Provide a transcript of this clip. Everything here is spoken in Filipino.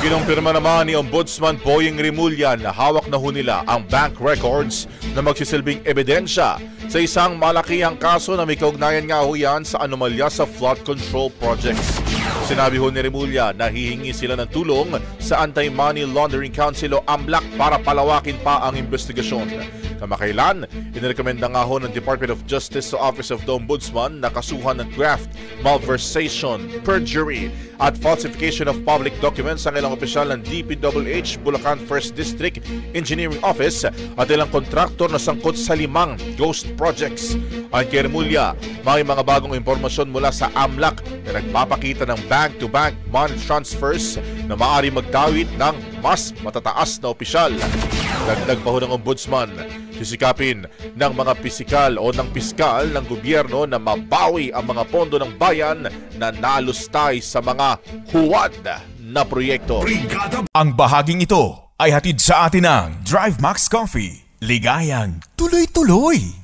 Kinumpirma naman ni Ombudsman Boying Rimulya na hawak na ho nila ang bank records na magsisilbing ebidensya sa isang malakihang kaso na may kaugnayan nga ho yan sa anomalya sa flood control projects. Sinabi ho ni Rimulya na hihingi sila ng tulong sa Anti-Money Laundering Council o AMLAC para palawakin pa ang investigasyon. Kamakailan, inirekomenda nga ho ng Department of Justice sa Office of the Ombudsman na kasuhan ng graft, malversation, perjury at falsification of public documents ang ilang opisyal ng DPWH Bulacan 1st District Engineering Office at ilang kontraktor na sangkot sa 5 ghost projects. Ang kay Rimulya, may mga bagong impormasyon mula sa AMLAC na nagpapakita ng bank-to-bank money transfers na maaari magdawit ng mas matataas na opisyal. Dagdag pa ho ng Ombudsman, sisikapin ng mga pisikal o ng piskal ng gobyerno na mabawi ang mga pondo ng bayan na nalustay sa mga huwad na proyekto. Ang bahaging ito ay hatid sa atin ng Drive Max Coffee. Ligayang tuloy-tuloy.